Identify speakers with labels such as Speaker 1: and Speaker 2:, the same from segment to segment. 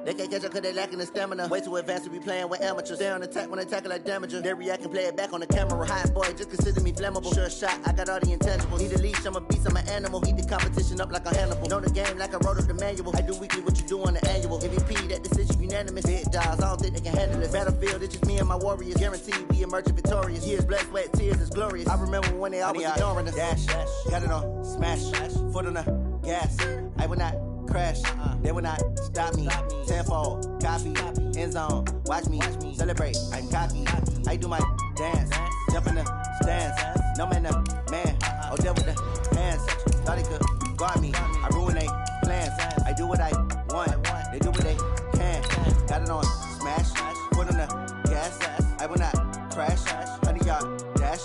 Speaker 1: They can't catch up cause they lacking the stamina. Way too advanced to be playing with amateurs. Stay on attack when they tackle like damager. They react and play it back on the camera. Hot boy, just consider me flammable. Sure shot, I got all the intangibles. Need a leash, I'm a beast, I'm an animal. Eat the competition up like a Hannibal. Know the game like I wrote up the manual. I do weekly what you do on the annual. MVP, that decision unanimous. Big dogs, I don't think they can handle this. Battlefield, it's just me and my warriors. Guaranteed we emerge victorious. Years, blood, sweat, tears, it's glorious. I remember when they always ignoring us. Dash, got it on, smash, foot on the gas. I will not crash, they will not stop me. Tenfold, copy, end zone, watch me celebrate. I'm cocky, I do my dance, jump in the stands. No man, oh, there with the hands. Thought they could guard me, I ruin they plans. I do what I want, they do what they can. Got it on, smash, foot on the gas. I will not crash, 100-yard dash,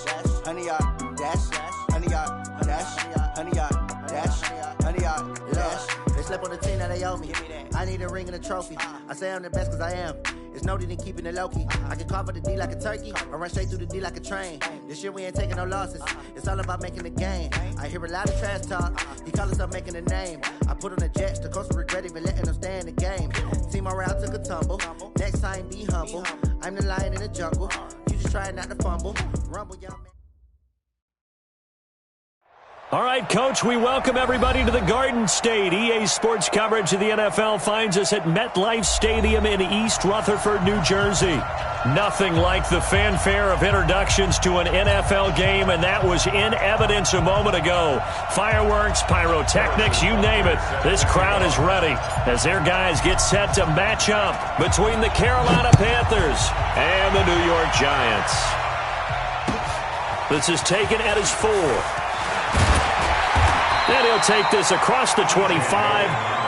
Speaker 1: 100-yard dash, 100-yard dash, 100-yard dash, 100-yard dash. They slept on the team that they owe me. I need a ring and a trophy. I say I'm the best cause I am. It's noted in keeping it low-key. I can carve up the D like a turkey or run straight through the D like a train. This year we ain't taking no losses. It's all about making the game. I hear a lot of trash talk. He call us up making a name. I put on the Jets. The coach will regret even letting them stay in the game. Team morale took a tumble. Next time be humble. I'm the lion in the jungle. You just try not to fumble. Rumble, young man.
Speaker 2: All right, Coach, we welcome everybody to the Garden State. EA Sports coverage of the NFL finds us at MetLife Stadium in East Rutherford, New Jersey. Nothing like the fanfare of introductions to an NFL game, and that was in evidence a moment ago. Fireworks, pyrotechnics, you name it. This crowd is ready as their guys get set to match up between the Carolina Panthers and the New York Giants. This is taken at his 4. And he'll take this across the 25,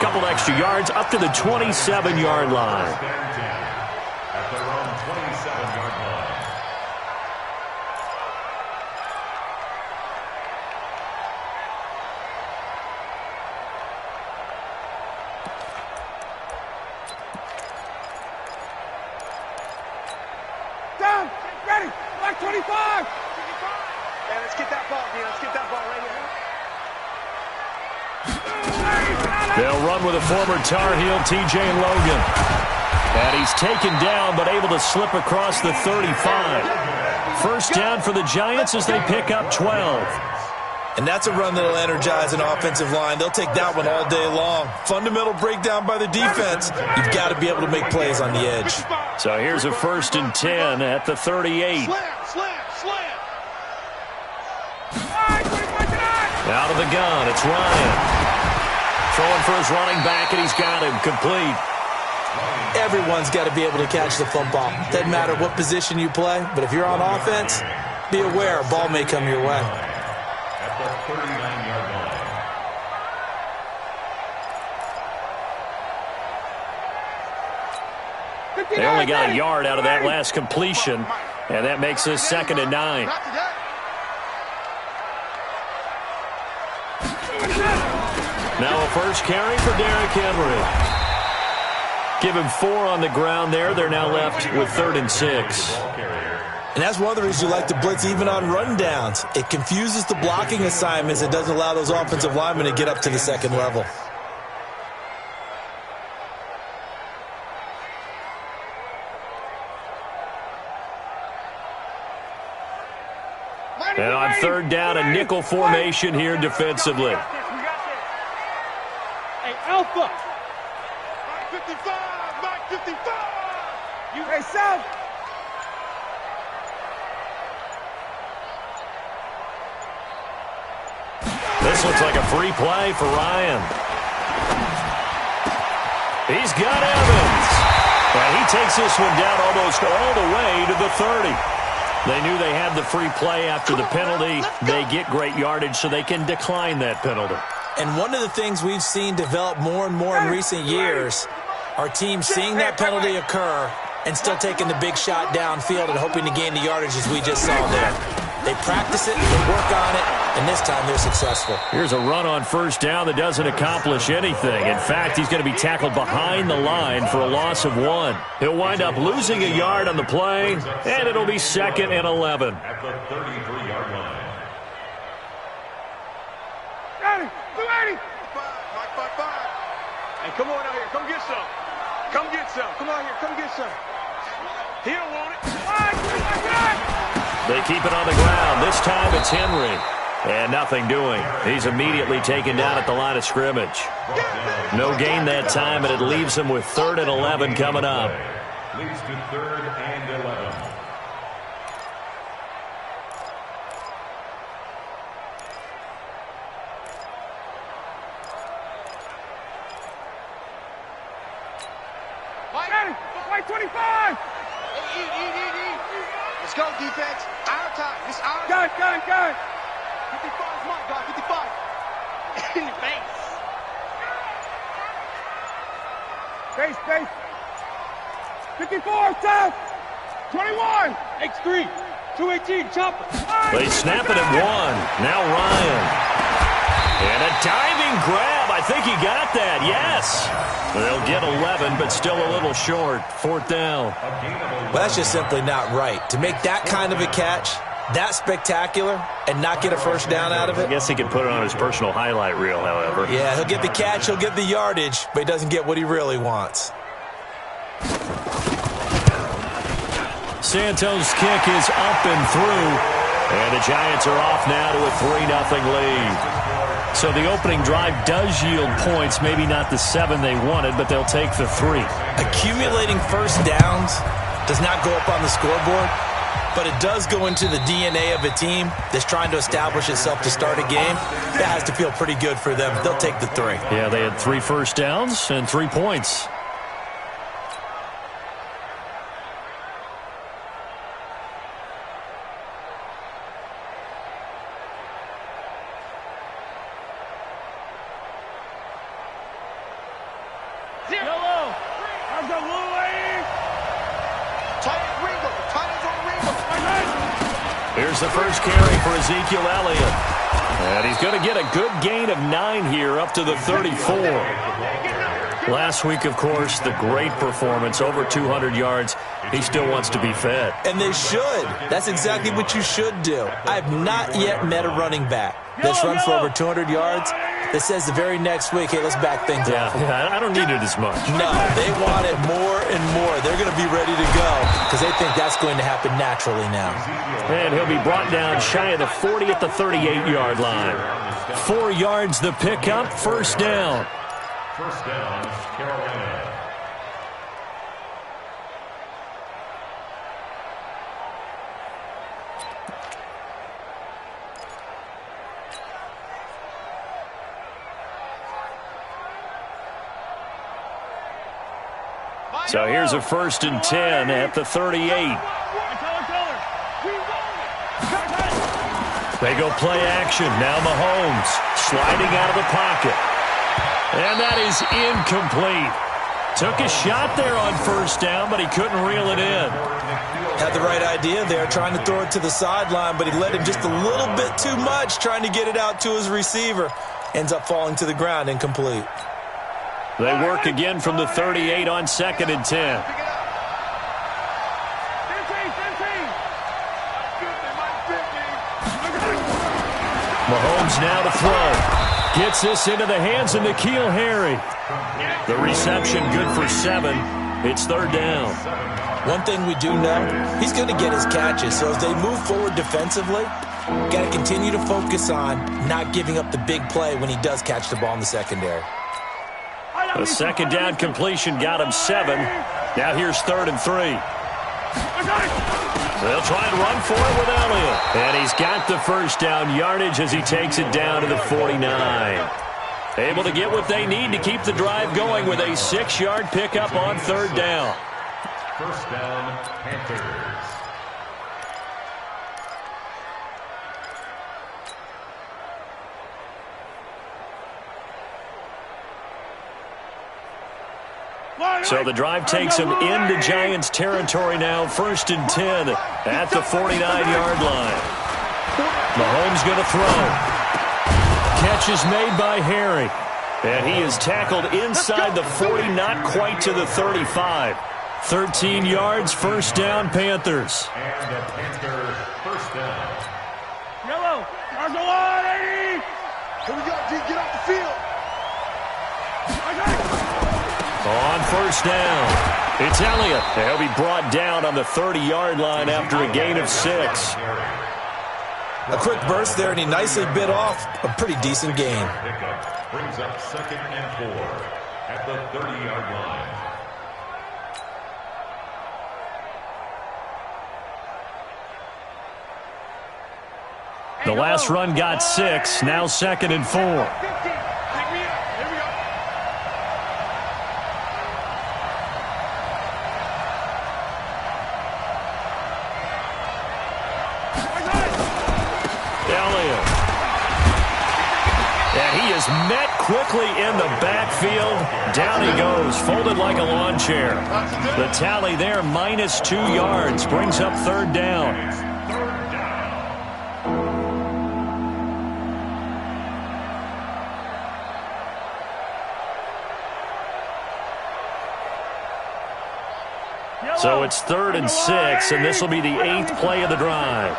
Speaker 2: couple extra yards, up to the 27-yard line.
Speaker 3: At their own 27-yard line.
Speaker 4: Down, ready, back 25. Yeah, let's get that ball, man. Let's get that ball right here.
Speaker 2: They'll run with a former Tar Heel, T.J. Logan. And he's taken down, but able to slip across the 35. First down for the Giants as they pick up 12.
Speaker 5: And that's a run that'll energize an offensive line. They'll take that one all day long. Fundamental breakdown by the defense. You've got to be able to make plays on the edge.
Speaker 2: So here's a 1st and 10 at the 38. Out of the gun, it's Ryan. Throwing for his running back, and he's got him complete.
Speaker 5: Everyone's got to be able to catch the football. Doesn't matter what position you play, but if you're on offense, be aware a ball may come your way.
Speaker 3: At the 39-yard line.
Speaker 2: They only got a yard out of that last completion, and that makes this 2nd and 9. Now a first carry for Derrick Henry. Give him 4 on the ground there. They're now left with 3rd and 6.
Speaker 5: And that's one of the reasons you like to blitz even on rundowns. It confuses the blocking assignments. It doesn't allow those offensive linemen to get up to the second level.
Speaker 2: And on 3rd down, a nickel formation here defensively.
Speaker 4: Hey, Alpha. Mike 55, Mike 55. You, hey, South.
Speaker 2: This looks like a free play for Ryan. He's got Evans. And he takes this one down almost all the way to the 30. They knew they had the free play after the penalty. They get great yardage, so they can decline that penalty.
Speaker 5: And one of the things we've seen develop more and more in recent years are teams seeing that penalty occur and still taking the big shot downfield and hoping to gain the yardage as we just saw there. They practice it, they work on it, and this time they're successful.
Speaker 2: Here's a run on 1st down that doesn't accomplish anything. In fact, he's going to be tackled behind the line for a loss of 1. He'll wind up losing a yard on the play, and it'll be 2nd and 11.
Speaker 3: At the 33-yard line.
Speaker 4: 280. Mike 55. Hey, come on out here. Come get some. Come get some. Come out here. Come get some. He don't want it.
Speaker 2: They keep it on the ground. This time it's Henry. And nothing doing. He's immediately taken down at the line of scrimmage. No gain that time, and it leaves him with 3rd and 11 coming up.
Speaker 3: Leads to 3rd and 11.
Speaker 4: White 25! Eat. Let's go, defense. Our time. It's our time. Gun. 55 is mine, dog. 55. In your face. Face. 54, south. 21. X3. 218, chopper.
Speaker 2: They snap it at 1. Now Ryan. And a diving grab. I think he got that. Yes. They'll get 11, but still a little short. 4th down.
Speaker 5: Well, that's just simply not right. To make that kind of a catch, that spectacular, and not get a first down out of it.
Speaker 2: I guess he could put it on his personal highlight reel, however.
Speaker 5: Yeah, he'll get the catch, he'll get the yardage, but he doesn't get what he really wants.
Speaker 2: Santos' kick is up and through, and the Giants are off now to a 3-0 lead. So the opening drive does yield points, maybe not the 7 they wanted, but they'll take the 3.
Speaker 5: Accumulating first downs does not go up on the scoreboard, but it does go into the DNA of a team that's trying to establish itself to start a game. That has to feel pretty good for them. They'll take the 3.
Speaker 2: Yeah, they had 3 first downs and 3 points.
Speaker 4: Yellow. How's the blue lady? Tight on Ringo.
Speaker 2: Here's the first carry for Ezekiel Elliott. And he's going to get a good gain of 9 here, up to the 34. Last week, of course, the great performance, over 200 yards. He still wants to be fed.
Speaker 5: And they should. That's exactly what you should do. I have not yet met a running back that's run for over 200 yards that says the very next week, hey, let's back things up.
Speaker 2: Yeah, I don't need it as much.
Speaker 5: No, they want it more and more. They're going to be ready to go because they think that's going to happen naturally now.
Speaker 2: And he'll be brought down shy of the 40 at the 38-yard line. 4 yards the pickup, first down.
Speaker 3: First down, Carolina.
Speaker 2: So here's a 1st and 10 at the 38. They go play action. Now Mahomes sliding out of the pocket. And that is incomplete. Took a shot there on first down, but he couldn't reel it in.
Speaker 5: Had the right idea there, trying to throw it to the sideline, but he led him just a little bit too much, trying to get it out to his receiver. Ends up falling to the ground, incomplete.
Speaker 2: They work again from the 38 on 2nd and 10. Mahomes now to throw. Gets this into the hands of N'Keal Harry. The reception good for 7. It's 3rd down.
Speaker 5: One thing we do know, he's going to get his catches. So as they move forward defensively, got to continue to focus on not giving up the big play when he does catch the ball in the secondary.
Speaker 2: The 2nd down completion got him 7. Now here's 3rd and 3. They'll try and run for it with Elliott. And he's got the first down yardage as he takes it down to the 49. Able to get what they need to keep the drive going with a 6-yard pickup on 3rd down.
Speaker 3: First down, Panthers.
Speaker 2: So the drive takes him into Giants territory now. 1st and 10 at the 49-yard line. Mahomes going to throw. Catch is made by Harry. And he is tackled inside the 40, not quite to the 35. 13 yards, first down, Panthers.
Speaker 3: And a Panther first down.
Speaker 4: Yellow. There's a line, 80. Here we go, G. Get off the field.
Speaker 2: On first down, it's Elliott. He'll be brought down on the 30-yard line after a gain of 6.
Speaker 5: A quick burst there, and he nicely bit off a pretty decent gain.
Speaker 3: Brings up 2nd and 4 at the 30-yard line.
Speaker 2: The last run got 6, now 2nd and 4. Met quickly in the backfield. Down he goes, folded like a lawn chair. The tally there, -2 yards, brings up 3rd down. So it's 3rd and 6, and this will be the 8th play of the drive.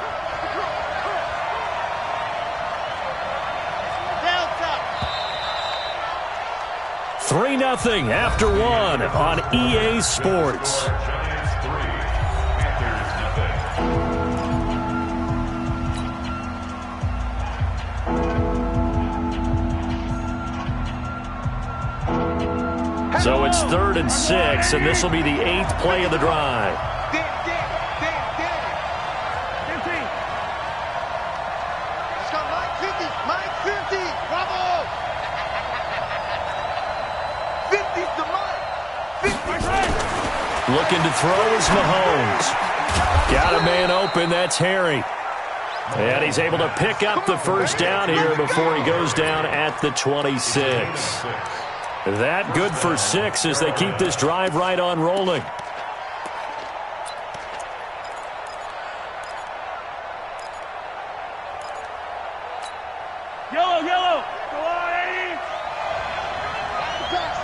Speaker 2: 3-0 after 1 on EA Sports.
Speaker 3: Giants 3, Panthers nothing.
Speaker 2: So it's 3rd and 6, and this will be the 8th play of the drive.
Speaker 4: Let's go, Mike 50, Mike 50, bravo! 50's the Mike, 50's
Speaker 2: Looking to throw is Mahomes. Got a man open, that's Harry. And he's able to pick up the first down here before he goes down at the 26. That good for 6 as they keep this drive right on rolling.
Speaker 4: Yellow, yellow. Go on, Eddie. Pass.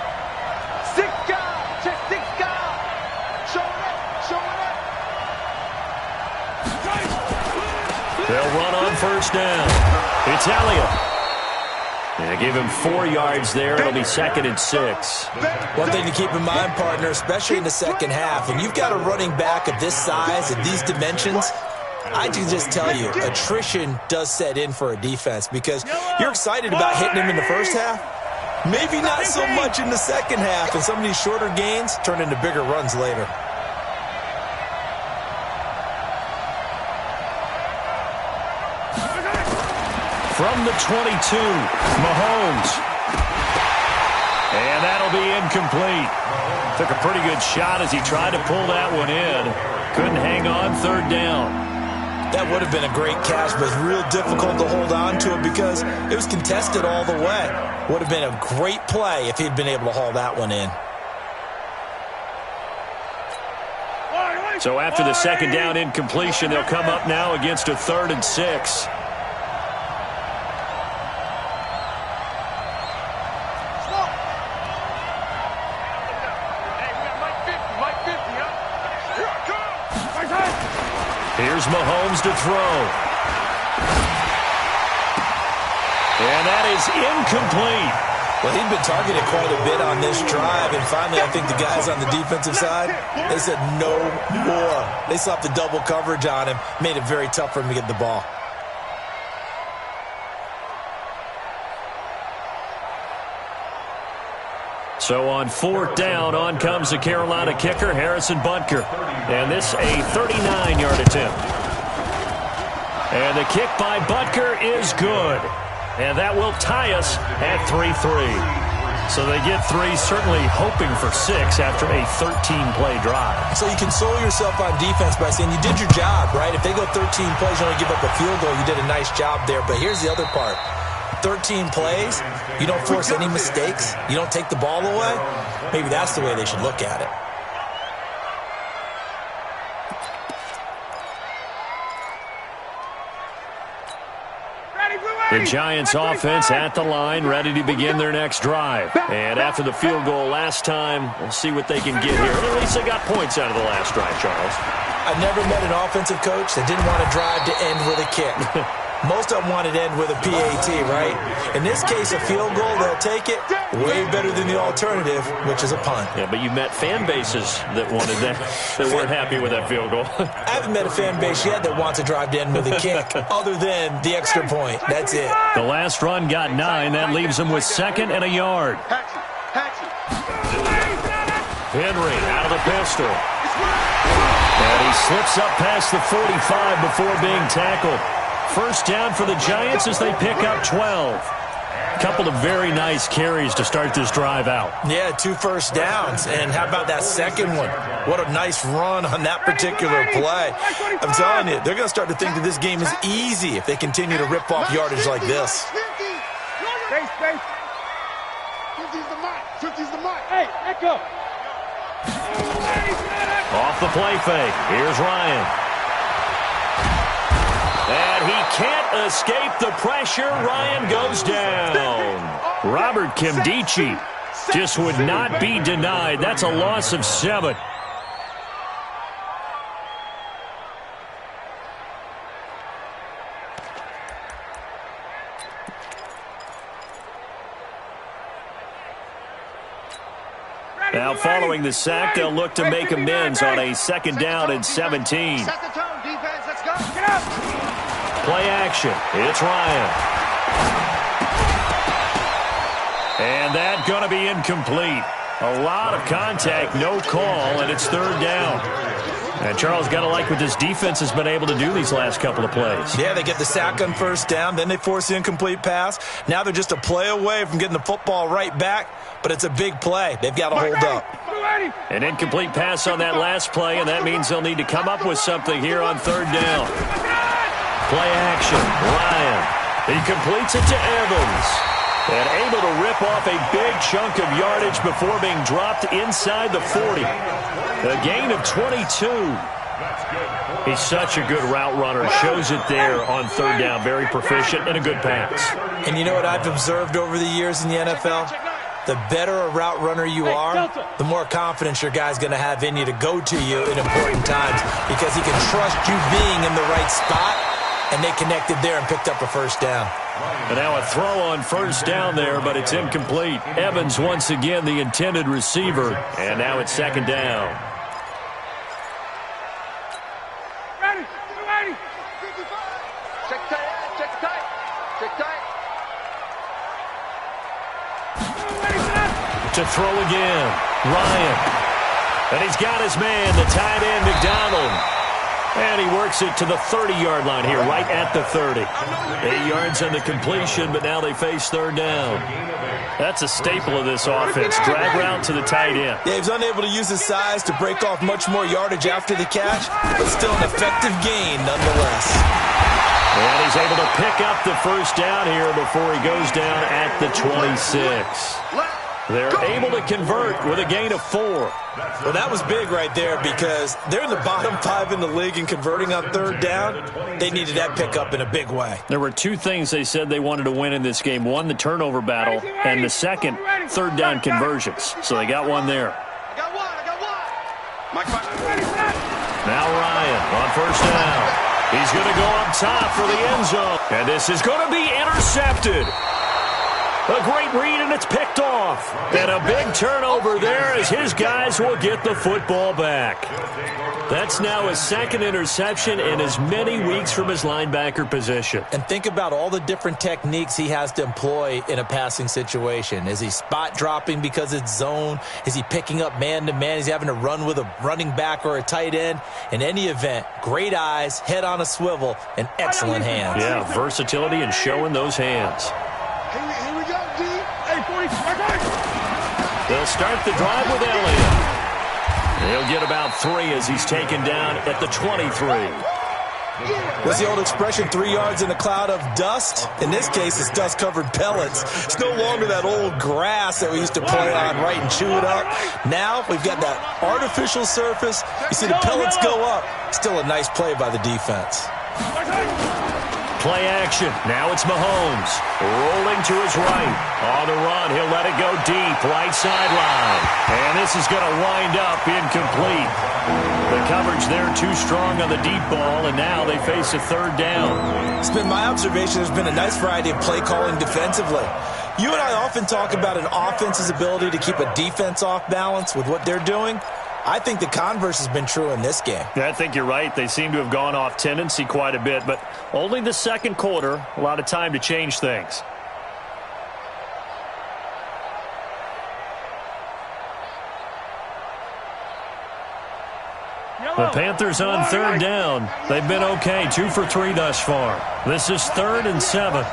Speaker 4: 6 guys. Check 6 guys. Show it up. Show it up.
Speaker 2: They'll run on first down. It's Elliott. And they give him 4 yards there. It'll be 2nd and 6.
Speaker 5: One thing to keep in mind, partner, especially in the second half, when you've got a running back of this size and these dimensions, I can just tell you, attrition does set in for a defense because you're excited about hitting him in the first half. Maybe not so much in the second half, and some of these shorter gains turn into bigger runs later.
Speaker 2: From the 22, Mahomes. And that'll be incomplete. Took a pretty good shot as he tried to pull that one in. Couldn't hang on 3rd down.
Speaker 5: That would have been a great catch, but it's real difficult to hold on to it because it was contested all the way. Would have been a great play if he'd been able to haul that one in.
Speaker 2: So after the 2nd down incompletion, they'll come up now against a 3rd and 6. Here's Mahomes to throw. And that is incomplete.
Speaker 5: Well, he'd been targeted quite a bit on this drive, and finally I think the guys on the defensive side, they said no more. They slapped the double coverage on him, made it very tough for him to get the ball.
Speaker 2: So on 4th down, on comes the Carolina kicker, Harrison Butker. And this a 39-yard attempt. And the kick by Butker is good. And that will tie us at 3-3. So they get 3, certainly hoping for 6 after a 13-play drive.
Speaker 5: So you console yourself on defense by saying you did your job, right? If they go 13 plays, you only give up a field goal, you did a nice job there. But here's the other part. 13 plays, you don't force any mistakes, you don't take the ball away. Maybe that's the way they should look at it.
Speaker 2: The Giants offense at the line, ready to begin their next drive. And after the field goal last time, we'll see what they can get here. At least they got points out of the last drive, Charles.
Speaker 5: I've never met an offensive coach that didn't want a drive to end with a kick. Most of them want it end with a PAT, right? In this case, a field goal, they'll take it. Way better than the alternative, which is a punt.
Speaker 2: Yeah, but you met fan bases that wanted that, that weren't happy with that field goal.
Speaker 5: I haven't met a fan base yet that wants to drive to end with a kick, other than the extra point. That's it.
Speaker 2: The last run got 9. That leaves them with 2nd and a yard. Henry out of the pistol. And he slips up past the 45 before being tackled. First down for the Giants as they pick up 12. Couple of very nice carries to start this drive out.
Speaker 5: Yeah, 2 first downs. And how about that second one? What a nice run on that particular play. I'm telling you, they're going to start to think that this game is easy if they continue to rip off yardage like this.
Speaker 4: 50's the mark. Hey, echo.
Speaker 2: Off the play fake. Here's Ryan. And he can't escape the pressure. Ryan goes down. Robert Kimdichie just would not be denied. That's a loss of 7. Now, following the sack, they'll look to make amends on a 2nd down and 17.
Speaker 4: Set the tone, defense. Let's go.
Speaker 2: Play action. It's Ryan. And that's going to be incomplete. A lot of contact, no call, and it's 3rd down. And Charles, got to like what this defense has been able to do these last couple of plays.
Speaker 5: Yeah, they get the sack on 1st down, then they force the incomplete pass. Now they're just a play away from getting the football right back, but it's a big play. They've got to hold up.
Speaker 2: An incomplete pass on that last play, and that means they'll need to come up with something here on 3rd down. Play action. Ryan. He completes it to Evans. And able to rip off a big chunk of yardage before being dropped inside the 40. A gain of 22. He's such a good route runner. Shows it there on 3rd down. Very proficient and a good pass.
Speaker 5: And you know what I've observed over the years in the NFL? The better a route runner you are, the more confidence your guy's going to have in you to go to you in important times because he can trust you being in the right spot, and they connected there and picked up a 1st down.
Speaker 2: And now a throw on 1st down there, but it's incomplete. Evans once again the intended receiver, and now it's 2nd down.
Speaker 4: Ready. Check tight.
Speaker 2: To throw again, Ryan. And he's got his man, the tight end, McDonald. And he works it to the 30-yard line here, right at the 30. 8 yards on the completion, but now they face 3rd down. That's a staple of this offense. Drag route to the tight end.
Speaker 5: Yeah, he's unable to use his size to break off much more yardage after the catch, but still an effective gain nonetheless.
Speaker 2: And he's able to pick up the 1st down here before he goes down at the 26. They're able to convert with a gain of 4.
Speaker 5: Well, that was big right there because they're in the bottom 5 in the league in converting on 3rd down. They needed that pickup in a big way.
Speaker 2: There were 2 things they said they wanted to win in this game. One, the turnover battle, and the second, 3rd down conversions. So they got one there.
Speaker 4: I got one.
Speaker 2: Now Ryan on 1st down. He's going to go up top for the end zone. And this is going to be intercepted. A great read, and it's picked off. And a big turnover there as his guys will get the football back. That's now his 2nd interception in as many weeks from his linebacker position.
Speaker 5: And think about all the different techniques he has to employ in a passing situation. Is he spot dropping because it's zone? Is he picking up man-to-man? Is he having to run with a running back or a tight end? In any event, great eyes, head on a swivel, and excellent hands.
Speaker 2: Yeah, versatility and showing those hands.
Speaker 4: Here we go, D. Hey, 40.
Speaker 2: They'll start the drive with Elliott. He'll get about 3 as he's taken down at the 23.
Speaker 5: What's the old expression, 3 yards in a cloud of dust? In this case, it's dust-covered pellets. It's no longer that old grass that we used to play on, right, and chew it up. Now we've got that artificial surface. You see the pellets go up. Still a nice play by the defense.
Speaker 2: Play action. Now it's Mahomes. Rolling to his right. On the run, he'll let it go deep. Right sideline. And this is going to wind up incomplete. The coverage there too strong on the deep ball, and now they face a third down.
Speaker 5: It's been my observation there's been a nice variety of play calling defensively. You and I often talk about an offense's ability to keep a defense off balance with what they're doing. I think the converse has been true in this game.
Speaker 2: Yeah, I think you're right. They seem to have gone off tendency quite a bit, but only the second quarter, a lot of time to change things. The Panthers on third down. They've been okay, 2 for 3 thus far. This is 3rd and 7.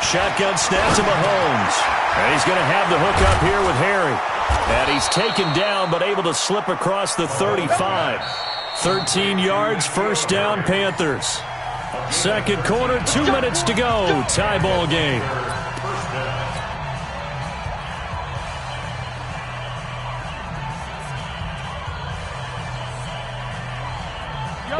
Speaker 2: Shotgun snap to Mahomes. And he's going to have the hook up here with Harry. And he's taken down but able to slip across the 35. 13 yards, first down, Panthers. Second quarter, 2 minutes to go. Tie ball game.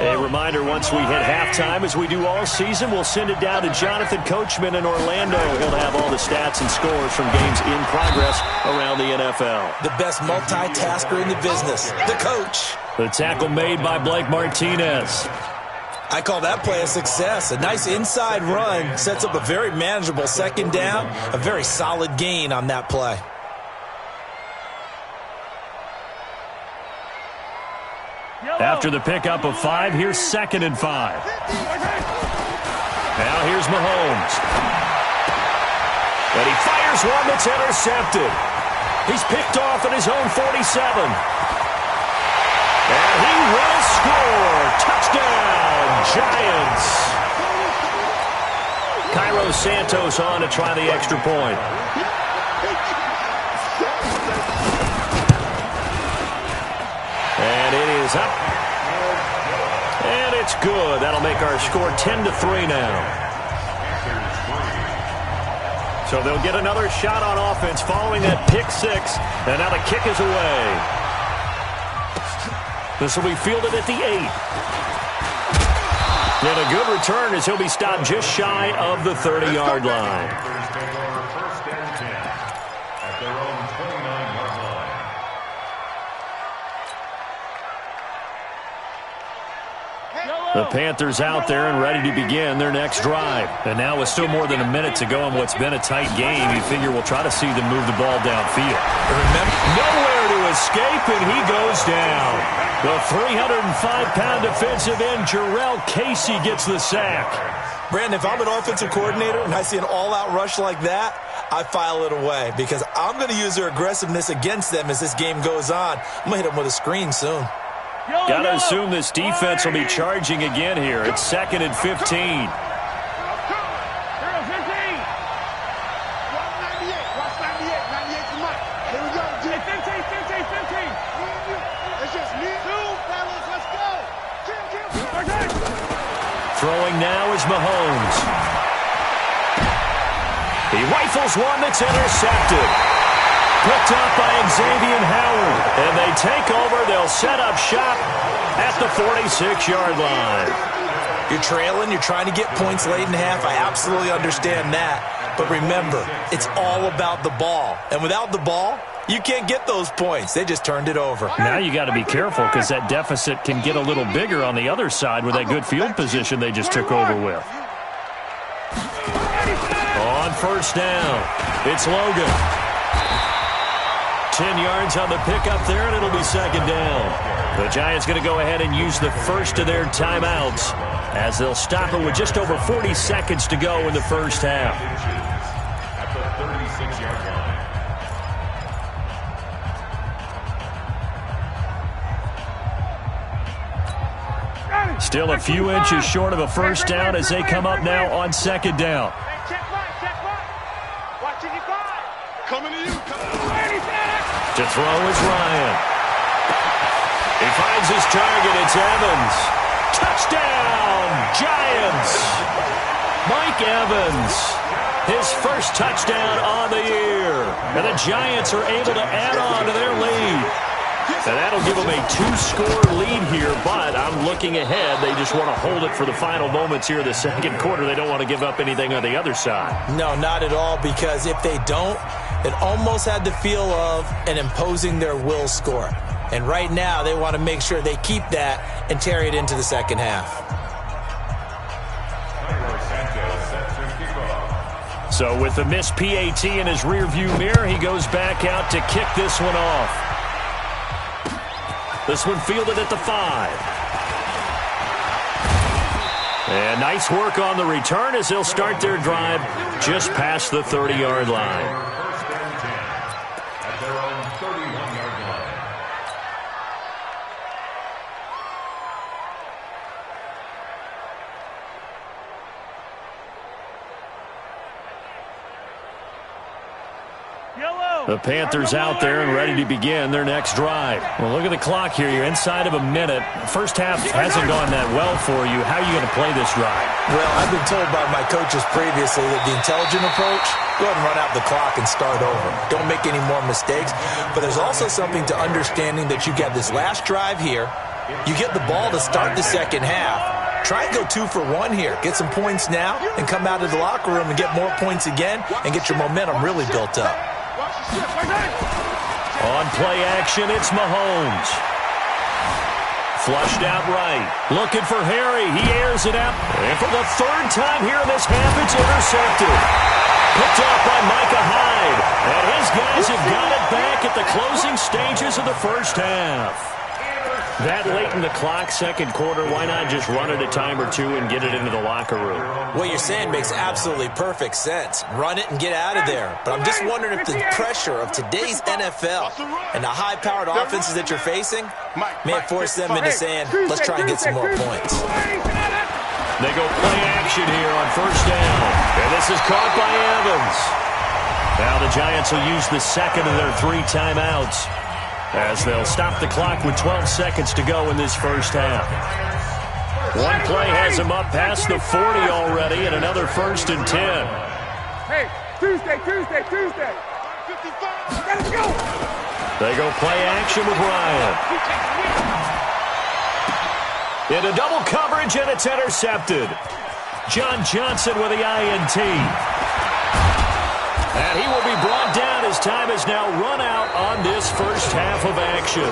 Speaker 2: A reminder, once we hit halftime, as we do all season, we'll send it down to Jonathan Coachman in Orlando. He'll have all the stats and scores from games in progress around the NFL.
Speaker 5: The best multitasker in the business, the coach.
Speaker 2: The tackle made by Blake Martinez.
Speaker 5: I call that play a success. A nice inside run sets up a very manageable second down, a very solid gain on that play.
Speaker 2: After the pickup of 5, here's 2nd and 5. Now here's Mahomes. And he fires one that's intercepted. He's picked off at his own 47. And he will score. Touchdown, Giants. Cairo Santos on to try the extra point. And it is up. And it's good. That'll make our score 10-3 now. So they'll get another shot on offense following that pick 6. And now the kick is away. This will be fielded at the 8. And a good return as he'll be stopped just shy of the 30-yard line. The Panthers out there and ready to begin their next drive. And now with still more than a minute to go in what's been a tight game, you figure we'll try to see them move the ball downfield. Remember, nowhere to escape, and he goes down. The 305-pound defensive end, Jarrell Casey, gets the sack.
Speaker 5: Brandon, if I'm an offensive coordinator and I see an all-out rush like that, I file it away because I'm going to use their aggressiveness against them as this game goes on. I'm going to hit them with a screen soon.
Speaker 2: Got to assume this defense will be charging again here. It's 2nd and 15. Throwing now is Mahomes. He rifles one that's intercepted. Picked up by Xavier Howard. And they take over. They'll set up shop at the 46-yard line.
Speaker 5: You're trailing. You're trying to get points late in half. I absolutely understand that. But remember, it's all about the ball. And without the ball, you can't get those points. They just turned it over.
Speaker 2: Now you got to be careful because that deficit can get a little bigger on the other side with that good field position they just took over with. On first down, it's Logan. 10 yards on the pickup there, and it'll be second down. The Giants going to go ahead and use the first of their timeouts as they'll stop it with just over 40 seconds to go in the first half.
Speaker 3: At the 36-yard line.
Speaker 2: Still a few inches short of a first down as they come up now on second down.
Speaker 4: Coming to you.
Speaker 2: To throw is Ryan. He finds his target. It's Evans. Touchdown, Giants. Mike Evans, his first touchdown on the year. And the Giants are able to add on to their lead. And that'll give them a 2-score lead here, but I'm looking ahead. They just want to hold it for the final moments here of the second quarter. They don't want to give up anything on the other side.
Speaker 5: No, not at all, because if they don't, it almost had the feel of an imposing their will score. And right now, they want to make sure they keep that and carry it into the second half.
Speaker 2: So with the missed PAT in his rearview mirror, he goes back out to kick this one off. This one fielded at the 5. And nice work on the return as they'll start their drive just past the 30-yard line. The Panthers out there and ready to begin their next drive. Well, look at the clock here. You're inside of a minute. First half hasn't gone that well for you. How are you going to play this drive?
Speaker 5: Well, I've been told by my coaches previously that the intelligent approach, go ahead and run out the clock and start over. Don't make any more mistakes. But there's also something to understanding that you got this last drive here. You get the ball to start the second half. Try and go 2 for 1 here. Get some points now and come out of the locker room and get more points again and get your momentum really built up.
Speaker 2: On play action, it's Mahomes. Flushed out right. Looking for Harry. He airs it out. And for the third time here in this half, it's intercepted. Picked off by Micah Hyde. And his guys have got it back at the closing stages of the first half. That late in the clock, second quarter, why not just run it a time or two and get it into the locker room?
Speaker 5: What you're saying makes absolutely perfect sense. Run it and get out of there. But I'm just wondering if the pressure of today's NFL and the high-powered offenses that you're facing may force them into saying, let's try and get some more points.
Speaker 2: They go play action here on first down. And this is caught by Evans. Now the Giants will use the second of their 3 timeouts, as they'll stop the clock with 12 seconds to go in this first half. One play has them up past the 40 already, and another 1st and 10.
Speaker 4: Hey, Tuesday. 55. Let's go.
Speaker 2: They go play action with Ryan. Into double coverage, and it's intercepted. John Johnson with the INT. And he will be brought down as time has now run out on this first half of action.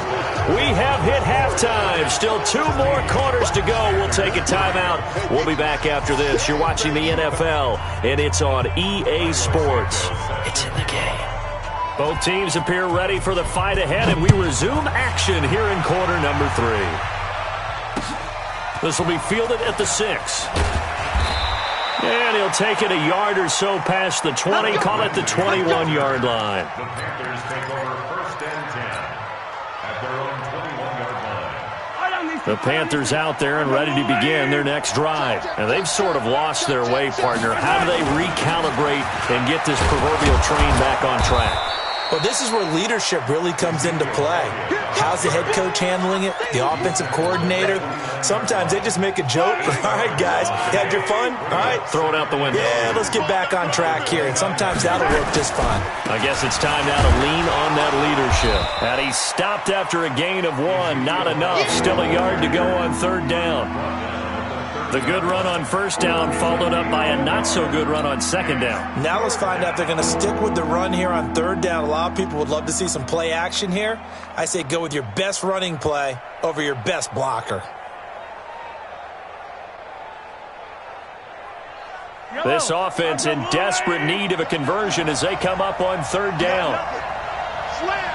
Speaker 2: We have hit halftime. Still 2 more quarters to go. We'll take a timeout. We'll be back after this. You're watching the NFL, and it's on EA Sports. It's in the game. Both teams appear ready for the fight ahead, and we resume action here in quarter number 3. This will be fielded at the 6. And he'll take it a yard or so past the 20, call it the 21-yard line.
Speaker 3: The Panthers take over 1st and 10 at their own 21-yard line.
Speaker 2: The Panthers out there and ready to begin their next drive. And they've sort of lost their way, partner. How do they recalibrate and get this proverbial train back on track?
Speaker 5: Well, this is where leadership really comes into play. How's the head coach handling it? The offensive coordinator? Sometimes they just make a joke. All right, guys, you had your fun? All right.
Speaker 2: Throw it out the window.
Speaker 5: Yeah, let's get back on track here. And sometimes that'll work just fine.
Speaker 2: I guess it's time now to lean on that leadership. And he stopped after a gain of 1. Not enough. Still a yard to go on 3rd down. The good run on 1st down followed up by a not-so-good run on 2nd down.
Speaker 5: Now let's find out if they're going to stick with the run here on 3rd down. A lot of people would love to see some play action here. I say go with your best running play over your best blocker.
Speaker 2: This offense in desperate need of a conversion as they come up on 3rd down.
Speaker 4: Slam.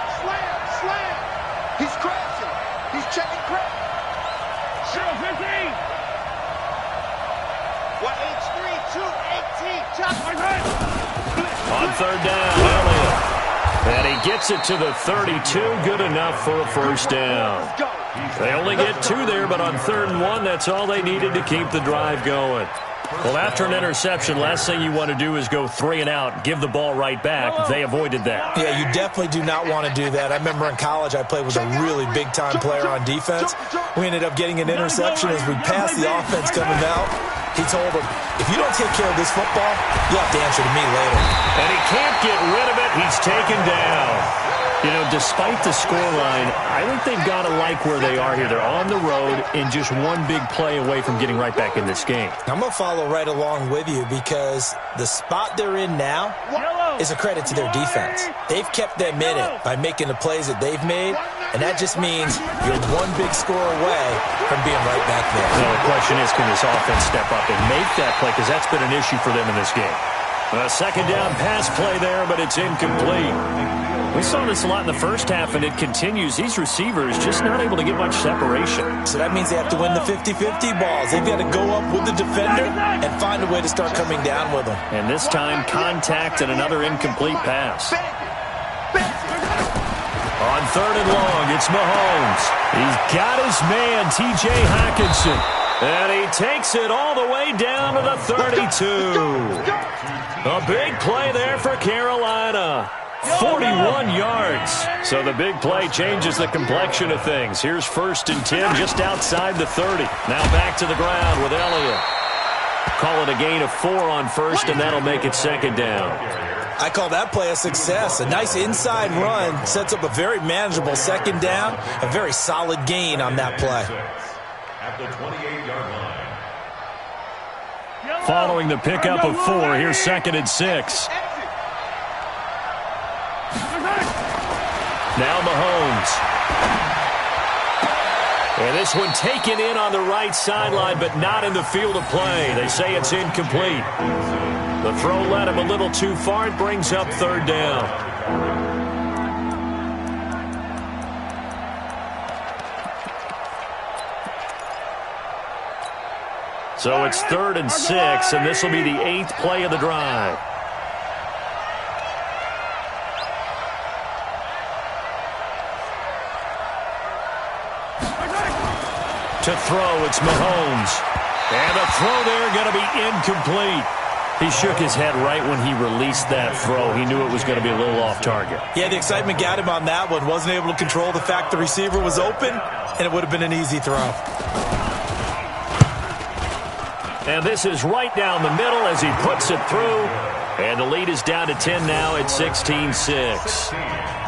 Speaker 4: He's crashing. He's checking crash. 0-15. What, H3, 2, 18.
Speaker 2: On 3rd down, Elliott. And he gets it to the 32. Good enough for a 1st down. They only get 2 there, but on 3rd and 1, that's all they needed to keep the drive going. Well, after an interception, last thing you want to do is go 3 and out, give the ball right back. They avoided that.
Speaker 5: Yeah, you definitely do not want to do that. I remember in college I played with a really big-time player on defense. We ended up getting an interception as we passed the offense coming out. He told him, if you don't take care of this football, you'll have to answer to me later.
Speaker 2: And he can't get rid of it. He's taken down. You know, despite the scoreline, I think they've got to like where they are here. They're on the road and just one big play away from getting right back in this game.
Speaker 5: I'm going to follow right along with you because the spot they're in now is a credit to their defense. They've kept them in it by making the plays that they've made, and that just means you're one big score away from being right back there.
Speaker 2: Now the question is, can this offense step up and make that play? Because that's been an issue for them in this game. A second down pass play there, but it's incomplete. We saw this a lot in the first half, and it continues. These receivers just not able to get much separation.
Speaker 5: So that means they have to win the 50-50 balls. They've got to go up with the defender and find a way to start coming down with them.
Speaker 2: And this time, contact and another incomplete pass. On third and long, it's Mahomes. He's got his man, T.J. Hockenson. And he takes it all the way down to the 32. A big play there for Carolina. 41 yards. So the big play changes the complexion of things. Here's 1st and 10 just outside the 30. Now back to the ground with Elliott. Call it a gain of 4 on first, and that'll make it 2nd down.
Speaker 5: I call that play a success. A nice inside run sets up a very manageable 2nd down. A very solid gain on that play.
Speaker 3: At the 28-yard line.
Speaker 2: Following the pickup of 4, here's 2nd and 6. Now Mahomes. And this one taken in on the right sideline, but not in the field of play. They say it's incomplete. The throw led him a little too far. It brings up 3rd down. So it's 3rd and 6, and this will be the 8th play of the drive. To throw, it's Mahomes. And the throw there going to be incomplete. He shook his head right when he released that throw. He knew it was going to be a little off target.
Speaker 5: Yeah, the excitement got him on that one. Wasn't able to control the fact the receiver was open, and it would have been an easy throw.
Speaker 2: And this is right down the middle as he puts it through. And the lead is down to 10 now at 16-6.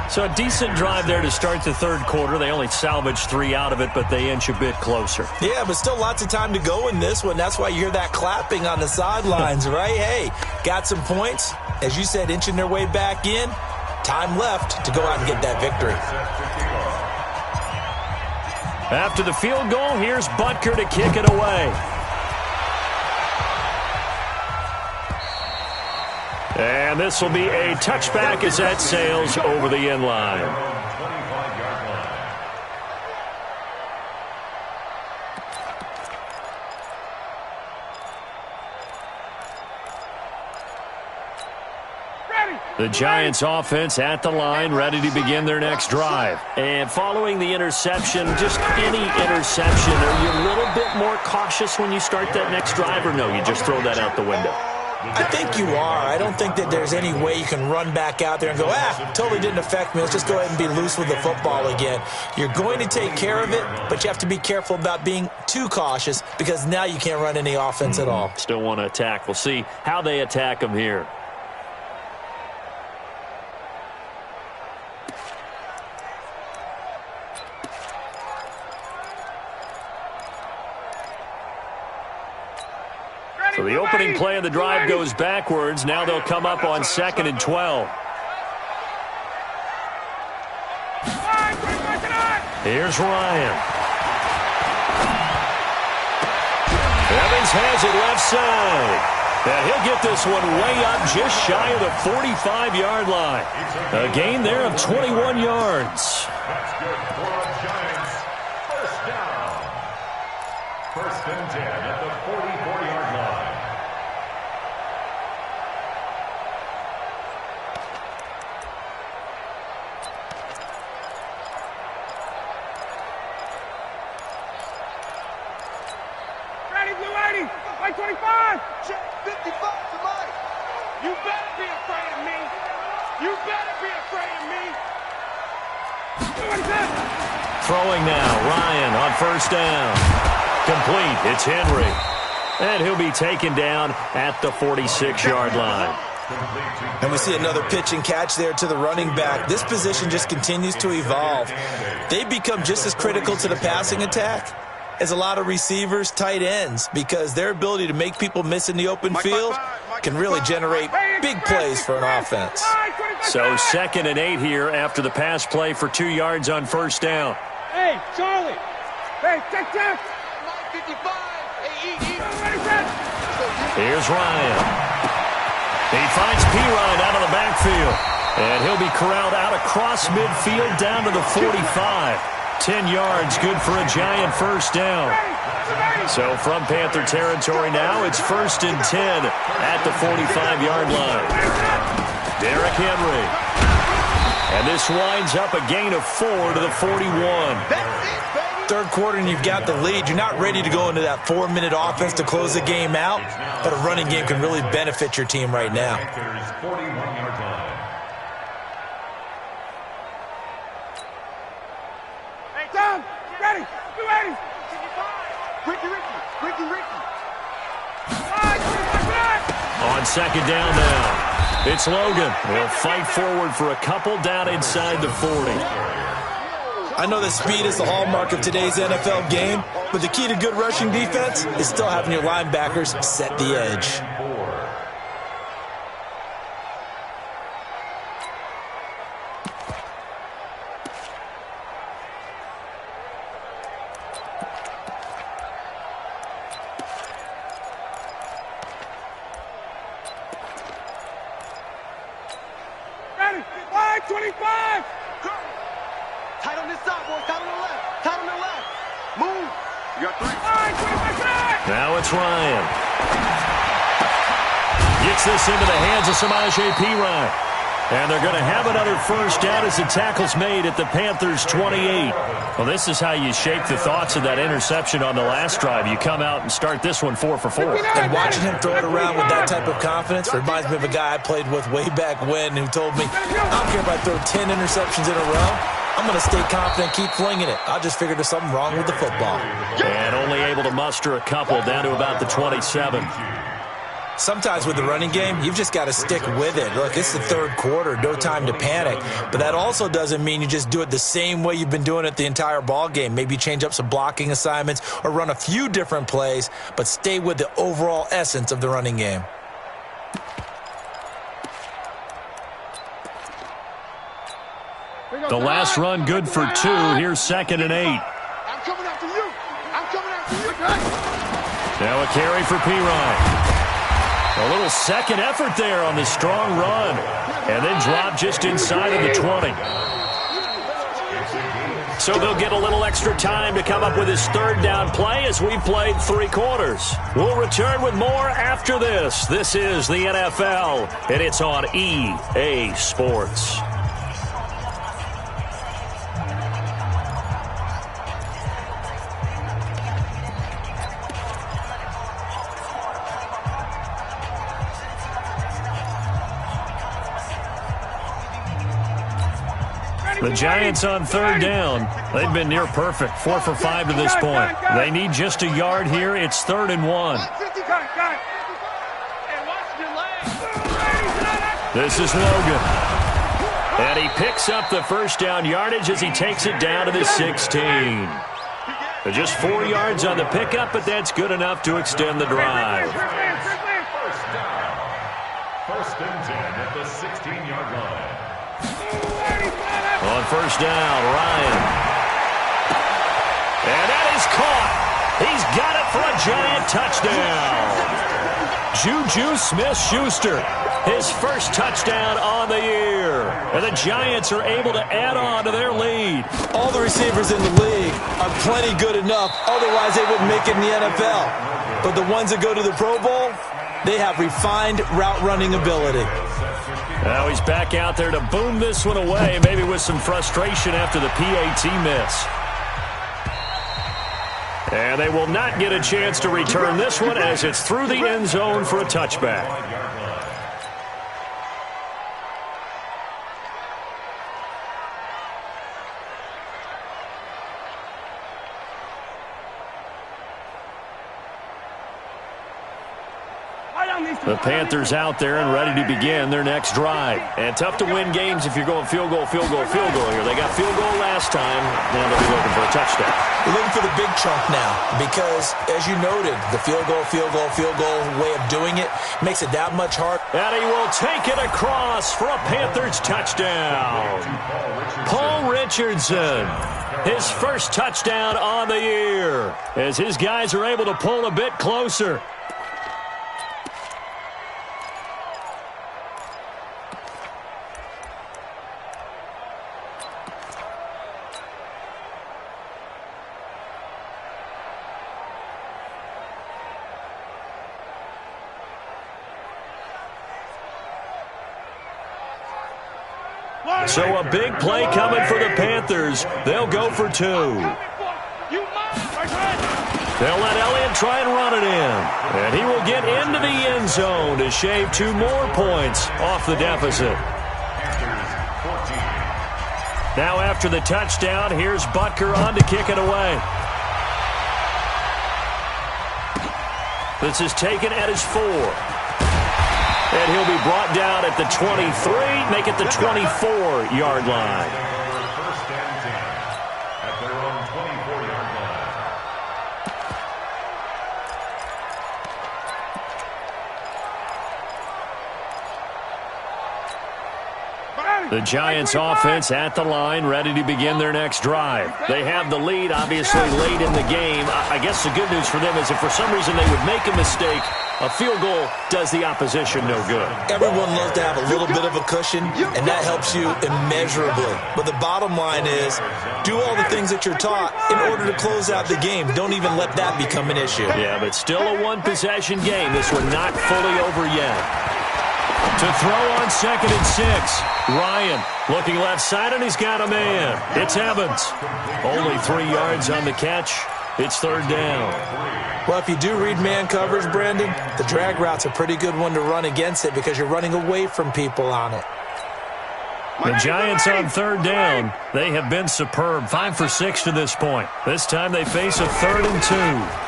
Speaker 2: So a decent drive there to start the 3rd quarter. They only salvaged 3 out of it, but they inch a bit closer.
Speaker 5: Yeah, but still lots of time to go in this one. That's why you hear that clapping on the sidelines, right? Hey, got some points. As you said, inching their way back in. Time left to go out and get that victory.
Speaker 2: After the field goal, here's Butker to kick it away. And this will be a touchback as that sails over the end line. The Giants offense at the line, ready to begin their next drive. And following the interception, just any interception, are you a little bit more cautious when you start that next drive, or no, you just throw that out the window?
Speaker 5: I think you are. I don't think that there's any way you can run back out there and go, totally didn't affect me. Let's just go ahead and be loose with the football again. You're going to take care of it, but you have to be careful about being too cautious because now you can't run any offense at all.
Speaker 2: Still want to attack. We'll see how they attack them here. So the opening play of the drive goes backwards. Now they'll come up on 2nd and 12. Here's Ryan. Evans has it left side. And he'll get this one way up just shy of the 45-yard line. A gain there of 21 yards.
Speaker 3: That's good for the Giants. 1st down. 1st and 10 at the 44-yard line.
Speaker 4: Ready, blue 80, like 25. Check 55 to Mike. You better be afraid of me. You better be afraid of me.
Speaker 2: Throwing now, Ryan on 1st down. Complete, it's Henry. And he'll be taken down at the 46-yard line.
Speaker 5: And we see another pitch and catch there to the running back. This position just continues to evolve. They become just as critical to the passing attack as a lot of receivers, tight ends, because their ability to make people miss in the open field can really generate big plays for an offense.
Speaker 2: So 2nd and 8 here after the pass play for 2 yards on first down.
Speaker 4: Hey, Charlie. Hey, check. 55.
Speaker 2: Here's Ryan. He finds Pirine out of the backfield. And he'll be corralled out across midfield down to the 45. 10 yards, good for a Giant first down. So from Panther territory now, it's 1st and 10 at the 45-yard line. Derrick Henry. And this winds up a gain of 4 to the 41.
Speaker 5: Third quarter and you've got the lead. You're not ready to go into that 4-minute offense to close the game out, but a running game can really benefit your team right now.
Speaker 4: Hey, Tom, ready, 280. Ricky.
Speaker 2: On second down now, it's Logan. He'll fight forward for a couple down inside the 40.
Speaker 5: I know that speed is the hallmark of today's NFL game, but the key to good rushing defense is still having your linebackers set the edge.
Speaker 4: Ready, 525. Tight on this side, boys. Tight on the left. Tight on the left. Move. You got 3. 525.
Speaker 2: Now it's Ryan. Gets this into the hands of Samaje Perine. And they're going to have another first down as the tackle's made at the Panthers' 28. Well, this is how you shake the thoughts of that interception on the last drive. You come out and start this one 4 for 4.
Speaker 5: And watching him throw it around with that type of confidence reminds me of a guy I played with way back when who told me, I don't care if I throw 10 interceptions in a row. I'm going to stay confident, keep flinging it. I just figured there's something wrong with the football.
Speaker 2: And only able to muster a couple down to about the 27.
Speaker 5: Sometimes with the running game, you've just got to stick with it. Look, it's the third quarter, no time to panic. But that also doesn't mean you just do it the same way you've been doing it the entire ball game. Maybe change up some blocking assignments or run a few different plays, but stay with the overall essence of the running game.
Speaker 2: The last run good for 2. Here's 2nd and 8.
Speaker 4: I'm coming after you. I'm coming after you.
Speaker 2: Now a carry for Pirine. A little second effort there on the strong run. And then drop just inside of the 20. So they'll get a little extra time to come up with his third down play as we played 3 quarters. We'll return with more after this. This is the NFL, and it's on EA Sports. The Giants on third down. They've been near perfect, 4 for 5 to this point. They need just a yard here. It's 3rd and 1. This is Logan. And he picks up the first down yardage as he takes it down to the 16. They're just 4 yards on the pickup, but that's good enough to extend the drive.
Speaker 3: First down. 1st and 10 at the 16-yard line.
Speaker 2: On first down, Ryan. And that is caught. He's got it for a Giant touchdown. Juju Smith-Schuster, his first touchdown on the year. And the Giants are able to add on to their lead.
Speaker 5: All the receivers in the league are plenty good enough. Otherwise, they wouldn't make it in the NFL. But the ones that go to the Pro Bowl, they have refined route running ability.
Speaker 2: Now he's back out there to boom this one away, maybe with some frustration after the PAT miss. And they will not get a chance to return this one as it's through the end zone for a touchback. The Panthers out there and ready to begin their next drive. And tough to win games if you're going field goal, field goal, field goal here. They got field goal last time. Now they'll be looking for a touchdown.
Speaker 5: We're looking for the big chunk now because, as you noted, the field goal way of doing it makes it that much harder.
Speaker 2: And he will take it across for a Panthers touchdown. Paul Richardson, his first touchdown on the year, as his guys are able to pull a bit closer. So a big play coming for the Panthers. They'll go for 2. They'll let Elliott try and run it in. And he will get into the end zone to shave 2 more points off the deficit. Now after the touchdown, here's Butker on to kick it away. This is taken at his 4. And he'll be brought down at the 23, make it the 24-yard line.
Speaker 3: First and 10 at their own 24-yard line.
Speaker 2: The Giants offense at the line, ready to begin their next drive. They have the lead, obviously, late in the game. I guess the good news for them is if for some reason they would make a mistake, a field goal does the opposition no good.
Speaker 5: Everyone loves to have a little bit of a cushion, and that helps you immeasurably. But the bottom line is, do all the things that you're taught in order to close out the game. Don't even let that become an issue.
Speaker 2: Yeah, but still a one-possession game. This one not fully over yet. To throw on 2nd and 6. Ryan looking left side, and he's got a man. It's Evans. Only 3 yards on the catch. It's 3rd down.
Speaker 5: Well, if you do read man coverage, Brandon, the drag route's a pretty good one to run against it because you're running away from people on it.
Speaker 2: The Giants on 3rd down. They have been superb. 5 for 6 to this point. This time they face a 3rd and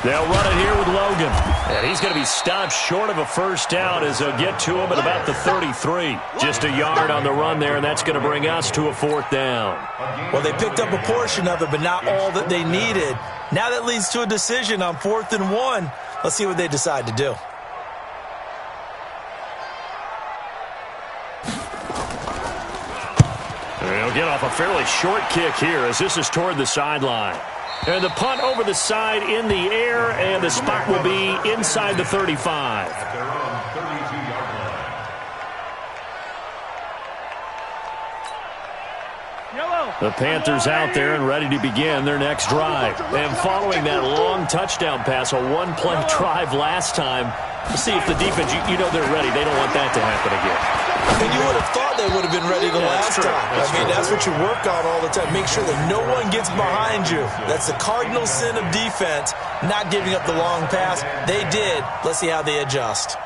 Speaker 2: 2. They'll run it here with Logan. And he's going to be stopped short of a first down as they'll get to him at about the 33. Just a yard on the run there, and that's going to bring us to a 4th down.
Speaker 5: Well, they picked up a portion of it, but not all that they needed. Now that leads to a decision on 4th and 1. Let's see what they decide to do.
Speaker 2: They'll get off a fairly short kick here as this is toward the sideline. And the punt over the side in the air, and the spot will be inside the 35.
Speaker 3: At their own 32-yard line.
Speaker 2: The Panthers out there and ready to begin their next drive. And following that long touchdown pass, a one-play drive last time, let's see if the defense, you know they're ready. They don't want that to happen again.
Speaker 5: And you would have thought they would have been ready the last time. That's what you work on all the time. Make sure that no one gets behind you. That's the cardinal sin of defense, not giving up the long pass. They did. Let's see how they adjust.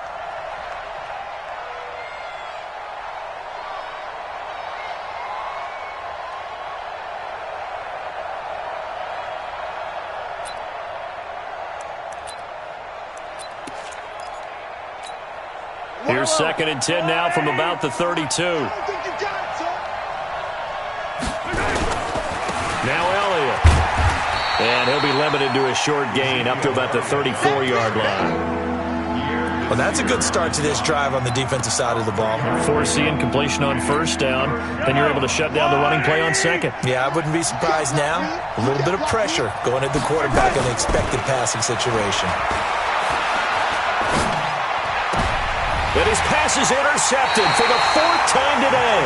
Speaker 2: Here's 2nd and 10 now from about the 32. Now Elliott. And he'll be limited to a short gain up to about the 34-yard line.
Speaker 5: Well, that's a good start to this drive on the defensive side of the ball.
Speaker 2: Forcing incompletion on 1st down. Then you're able to shut down the running play on 2nd.
Speaker 5: Yeah, I wouldn't be surprised now. A little bit of pressure going at the quarterback in an expected passing situation.
Speaker 2: But his pass is intercepted for the 4th time today.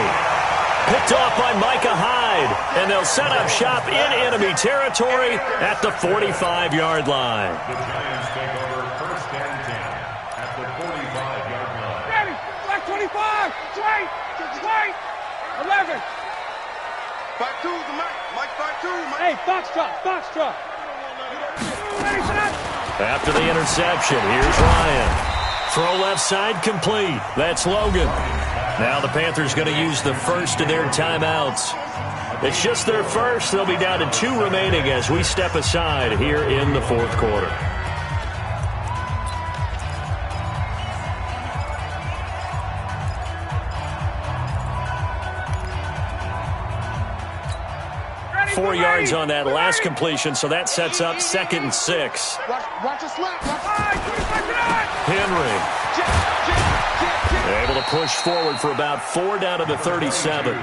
Speaker 2: Picked off by Micah Hyde. And they'll set up shop in enemy territory at the 45-yard line.
Speaker 3: The Giants take over 1st and 10 at the 45-yard line.
Speaker 4: Ready, black 25, straight, 11. 5-2, the Mike 5-2, Mike. Hey, Foxtrot. Ready for that?
Speaker 2: After the interception, here's Ryan. Throw left side complete. That's Logan. Now the Panthers going to use the first of their timeouts. It's just their first. They'll be down to 2 remaining as we step aside here in the 4th quarter. yards on that last completion, so that sets up 2nd and 6.
Speaker 4: Watch the slap.
Speaker 2: Henry able to push forward for about 4 down to the 37.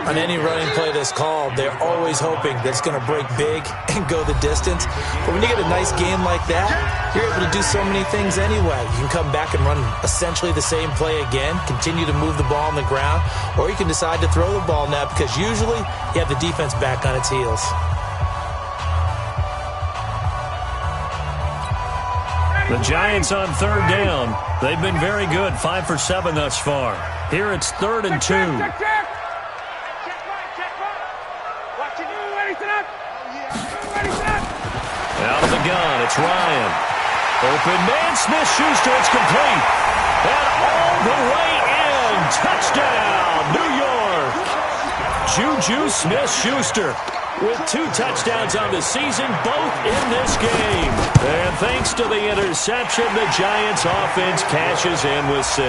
Speaker 5: On any running play that's called, they're always hoping that it's going to break big and go the distance. But when you get a nice game like that, you're able to do so many things anyway. You can come back and run essentially the same play again, continue to move the ball on the ground, or you can decide to throw the ball now because usually you have the defense back on its heels.
Speaker 2: The Giants on 3rd down. They've been very good, 5 for 7 thus far. Here it's 3rd and 2. Out of the gun, it's Ryan. Open man, Smith-Schuster, it's complete. And all the way in. Touchdown, New York. Juju Smith-Schuster with 2 touchdowns on the season, both in this game. And thanks to the interception, the Giants offense cashes in with 6.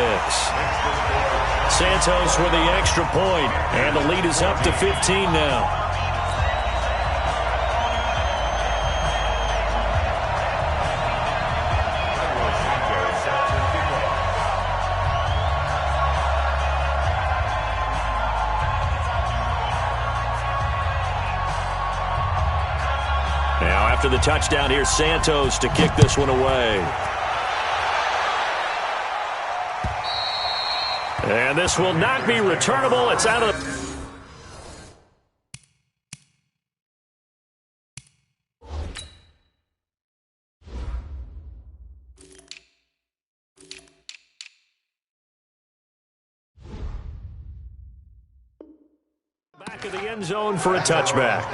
Speaker 2: Santos with the extra point, and the lead is up to 15 now. Now after the touchdown, here's Santos to kick this one away. And this will not be returnable. It's out of the... Back of the end zone for a touchback.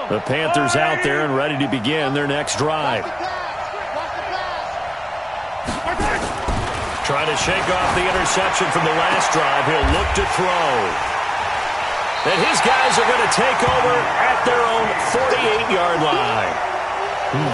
Speaker 2: The Panthers out there and ready to begin their next drive. Trying to shake off the interception from the last drive. He'll look to throw. And his guys are going to take over at their own 48-yard line.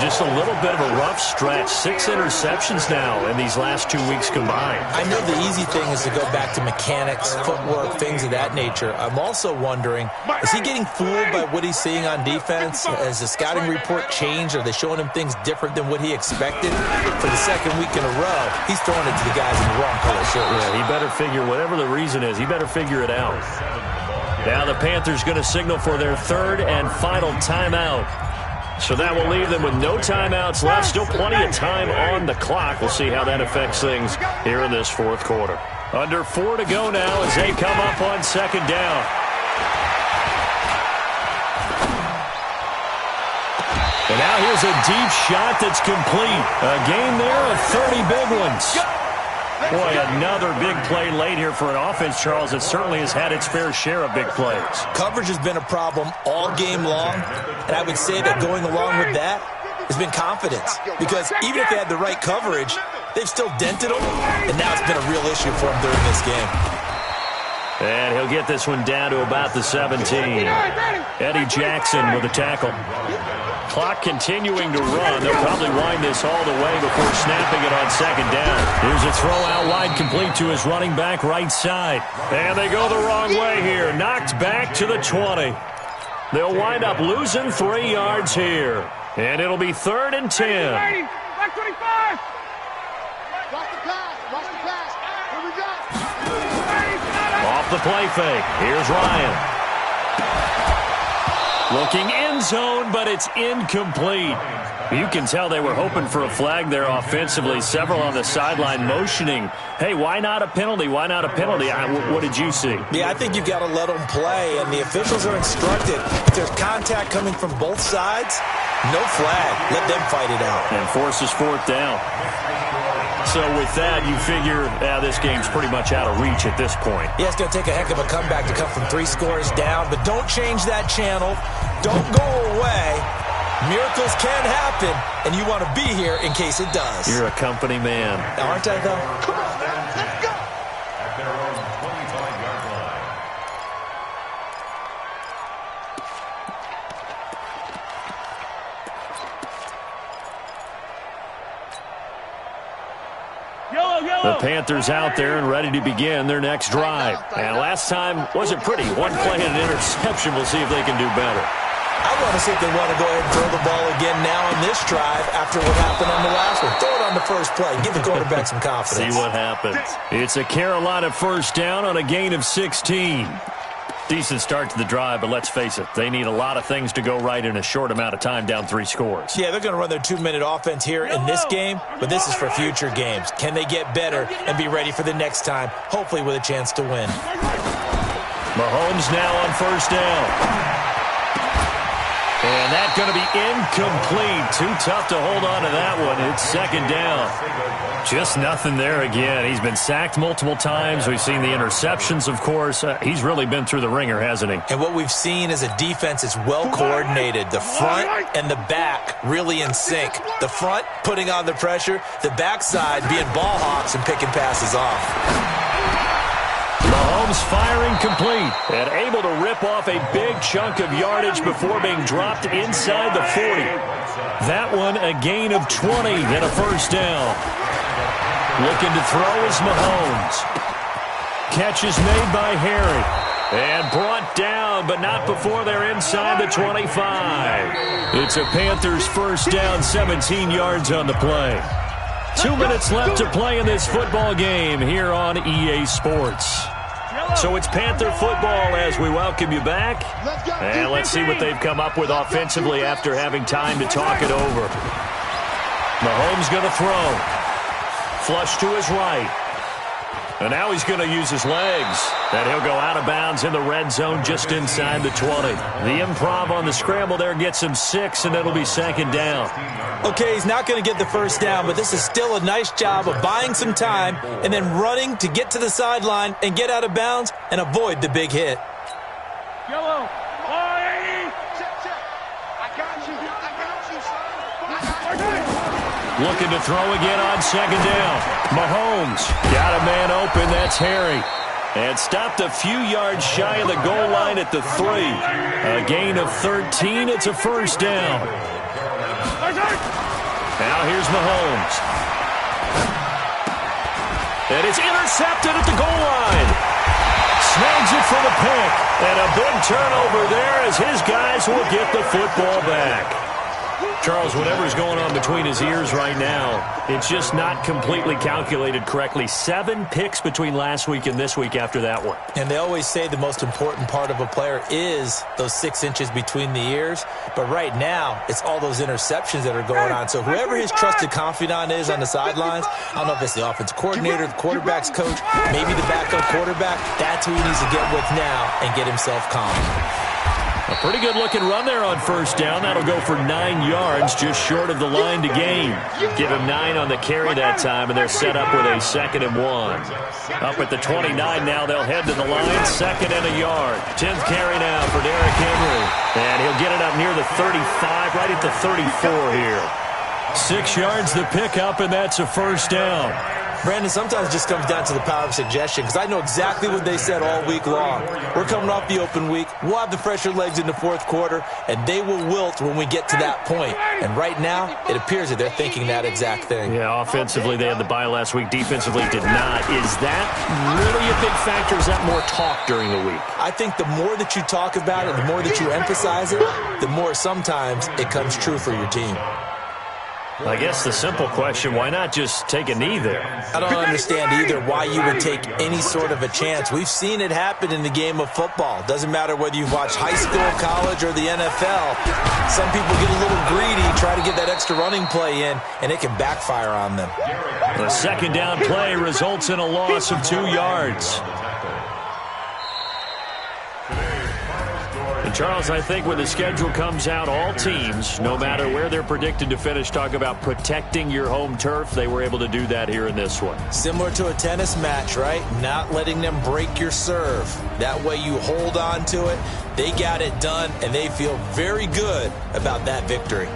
Speaker 2: Just a little bit of a rough stretch. 6 interceptions now in these last 2 weeks combined.
Speaker 5: I know the easy thing is to go back to mechanics, footwork, things of that nature. I'm also wondering, is he getting fooled by what he's seeing on defense? Has the scouting report changed? Are they showing him things different than what he expected? For the 2nd week in a row, he's throwing it to the guys in the wrong color shirts.
Speaker 2: Yeah, he better figure, whatever the reason is, he better figure it out. Now the Panthers going to signal for their 3rd and final timeout. So that will leave them with no timeouts left. Still plenty of time on the clock. We'll see how that affects things here in this 4th quarter. Under 4 to go now as they come up on 2nd down. And now here's a deep shot that's complete. A game there of 30 big ones. Boy, another big play late here for an offense, Charles, that certainly has had its fair share of big plays.
Speaker 5: Coverage has been a problem all game long, and I would say that going along with that has been confidence. Because even if they had the right coverage, they've still dented them, and now it's been a real issue for them during this game.
Speaker 2: And he'll get this one down to about the 17. Eddie Jackson with a tackle. Clock continuing to run. They'll probably wind this all the way before snapping it on 2nd down. Here's a throw out wide complete to his running back right side. And they go the wrong way here. Knocked back to the 20. They'll wind up losing 3 yards here. And it'll be 3rd and 10.
Speaker 4: Back 25. Watch the pass. Watch the pass. Here we go.
Speaker 2: Off the play fake. Here's Ryan. Looking end zone, but it's incomplete. You can tell they were hoping for a flag there offensively. Several on the sideline motioning. Hey, why not a penalty? Why not a penalty? What did you see?
Speaker 5: Yeah, I think you've got to let them play, and the officials are instructed. If there's contact coming from both sides, no flag. Let them fight it out.
Speaker 2: And forces 4th down. So with that, you figure this game's pretty much out of reach at this point.
Speaker 5: Yeah, it's going to take a heck of a comeback to come from 3 scores down, but don't change that channel. Don't go away. Miracles can happen, and you want to be here in case it does.
Speaker 2: You're a company man.
Speaker 5: Aren't I, though?
Speaker 4: Come on, let's go.
Speaker 3: At their own 25-yard line.
Speaker 2: The the Panthers out there and ready to begin their next drive. And last time wasn't pretty. One play and an interception. We'll see if they can do better.
Speaker 5: I want to see if they want to go ahead and throw the ball again now on this drive after what happened on the last one. Throw it on the first play. Give the quarterback some confidence.
Speaker 2: See what happens. It's a Carolina first down on a gain of 16. Decent start to the drive, but let's face it, they need a lot of things to go right in a short amount of time, down 3 scores.
Speaker 5: Yeah, they're going to run their 2-minute offense here in this game, but this is for future games. Can they get better and be ready for the next time, hopefully with a chance to win?
Speaker 2: Mahomes now on first down. And that's going to be incomplete. Too tough to hold on to that one. It's second down. Just nothing there again. He's been sacked multiple times. We've seen the interceptions, of course. He's really been through the ringer, hasn't he?
Speaker 5: And what we've seen is a defense that's well coordinated. The front and the back really in sync. The front putting on the pressure. The backside being ball hawks and picking passes off.
Speaker 2: Mahomes firing complete and able to rip off a big chunk of yardage before being dropped inside the 40. That one a gain of 20 and a first down. Looking to throw is Mahomes. Catch is made by Harry. And brought down, but not before they're inside the 25. It's a Panthers first down, 17 yards on the play. 2 minutes left to play in this football game here on EA Sports. So it's Panther football as we welcome you back. And let's see what they've come up with offensively after having time to talk it over. Mahomes going to throw. Flush to his right. And now he's going to use his legs. And he'll go out of bounds in the red zone just inside the 20. The improv on the scramble there gets him 6, and it'll be second down.
Speaker 5: Okay, he's not going to get the first down, but this is still a nice job of buying some time and then running to get to the sideline and get out of bounds and avoid the big hit.
Speaker 4: Yellow. I got you, son.
Speaker 2: Looking to throw again on second down. Mahomes got a man open. That's Harry. And stopped a few yards shy of the goal line at the 3. A gain of 13. It's a first down. Now here's Mahomes. And it's intercepted at the goal line. Snags it for the pick. And a big turnover there as his guys will get the football back. Charles, whatever's going on between his ears right now, it's just not completely calculated correctly. 7 picks between last week and this week after that one.
Speaker 5: And they always say the most important part of a player is those 6 inches between the ears. But right now, it's all those interceptions that are going on. So whoever his trusted confidant is on the sidelines, I don't know if it's the offensive coordinator, the quarterback's coach, maybe the backup quarterback, that's who he needs to get with now and get himself calm.
Speaker 2: A pretty good-looking run there on first down. That'll go for 9 yards, just short of the line to gain. Give him 9 on the carry that time, and they're set up with a 2nd and 1. Up at the 29 now, they'll head to the line, 2nd and a yard. 10th carry now for Derrick Henry. And he'll get it up near the 35, right at the 34 here. 6 yards the pickup, and that's a first down.
Speaker 5: Brandon, sometimes it just comes down to the power of suggestion, because I know exactly what they said all week long. We're coming off the open week. We'll have the fresher legs in the 4th quarter, and they will wilt when we get to that point. And right now, it appears that they're thinking that exact thing.
Speaker 2: Yeah, offensively, they had the bye last week. Defensively, did not. Is that really a big factor? Is that more talk during the week?
Speaker 5: I think the more that you talk about it, the more that you emphasize it, the more sometimes it comes true for your team.
Speaker 2: I guess the simple question, why not just take a knee there?
Speaker 5: I don't understand either why you would take any sort of a chance. We've seen it happen in the game of football. Doesn't matter whether you've watched high school, college, or the NFL. Some people get a little greedy, try to get that extra running play in, and it can backfire on them.
Speaker 2: The 2nd down play results in a loss of 2 yards. And Charles, I think when the schedule comes out, all teams, no matter where they're predicted to finish, talk about protecting your home turf. They were able to do that here in this one.
Speaker 5: Similar to a tennis match, right? Not letting them break your serve. That way you hold on to it. They got it done, and they feel very good about that victory.